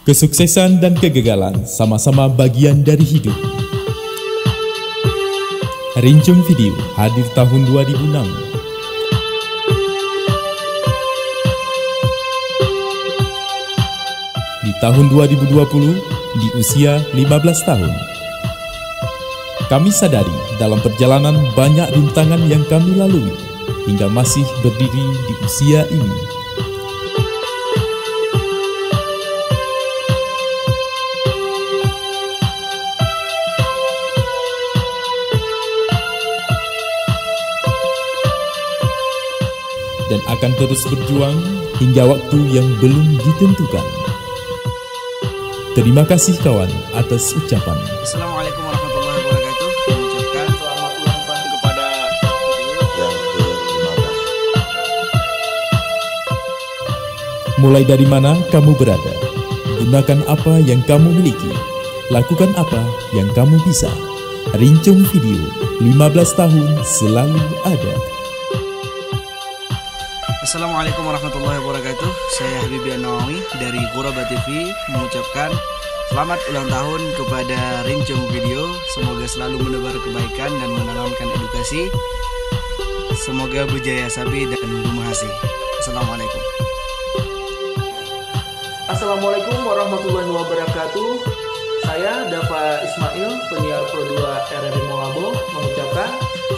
Kesuksesan dan kegagalan sama-sama bagian dari hidup. Rincung Video hadir tahun 2006. Di tahun 2020, di usia 15 tahun. Kami sadari dalam perjalanan banyak rintangan yang kami lalui hingga masih berdiri di usia ini. Dan akan terus berjuang hingga waktu yang belum ditentukan. Terima kasih kawan atas ucapan. Assalamualaikum warahmatullahi wabarakatuh. Mengucapkan selamat ulang tahun kepada yang ke-15. Mulai dari mana kamu berada, gunakan apa yang kamu miliki, lakukan apa yang kamu bisa. Rincung Video 15 tahun selalu ada. Assalamualaikum warahmatullahi wabarakatuh. Saya Habibie An-Nawawi dari Ghuraba TV mengucapkan selamat ulang tahun kepada Rincung Video. Semoga selalu menebar kebaikan dan menanamkan edukasi. Semoga berjaya sabi dan berhasil. Assalamualaikum. Assalamualaikum warahmatullahi wabarakatuh. Saya Dava Ismail, penyiar Pro 2 RRI Moabo, mengucapkan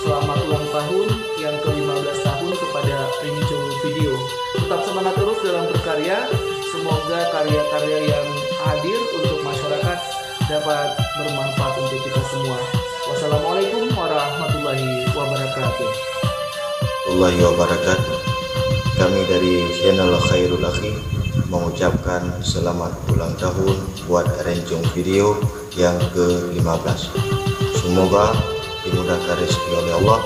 selamat ulang tahun yang ke-15 tahun kepada Rincung Video. Tetap semangat terus dalam berkarya. Semoga karya-karya yang hadir untuk masyarakat dapat bermanfaat untuk kita semua. Wassalamualaikum warahmatullahi wabarakatuh. Warahmatullahi wabarakatuh. Kami dari channel Khairul Akhi mengucapkan selamat ulang tahun buat Rincung Video yang ke-15. Semoga dimudahkan rezeki oleh Allah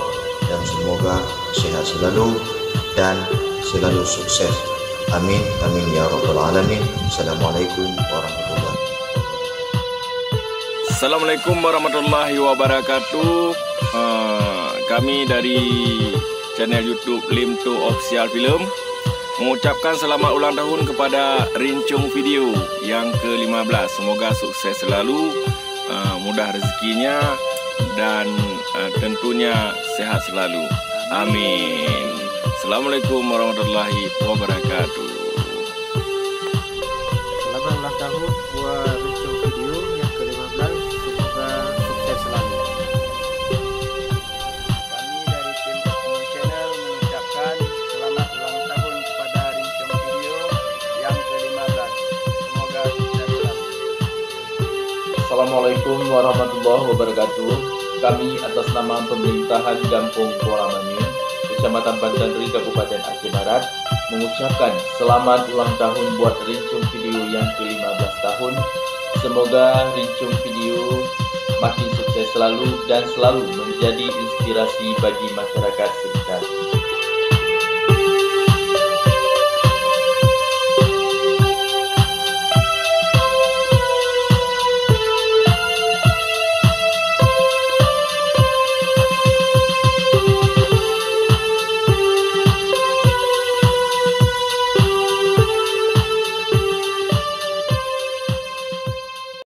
dan semoga sehat selalu dan selalu sukses. Amin, amin ya rabbal alamin. Assalamualaikum warahmatullahi wabarakatuh. Assalamualaikum warahmatullahi wabarakatuh. Kami dari channel YouTube Limto Official Film mengucapkan selamat ulang tahun kepada Rincung Video yang ke-15. Semoga sukses selalu, mudah rezekinya dan tentunya sehat selalu. Amin. Assalamualaikum warahmatullahi wabarakatuh. Selamat ulang tahun buat Rincung Video yang ke-15. Semoga sukses selalu. Kami dari tim Optimal Channel mengucapkan selamat ulang tahun kepada Rincung Video yang ke-15. Semoga sukses selalu. Assalamualaikum warahmatullahi wabarakatuh. Kami atas nama pemerintahan Kampung Kuala Manyun, Kecamatan Pantandri, Kabupaten Aceh Barat, mengucapkan selamat ulang tahun buat Rincung Video yang ke-15 tahun. Semoga Rincung Video makin sukses selalu dan selalu menjadi inspirasi bagi masyarakat sekitar.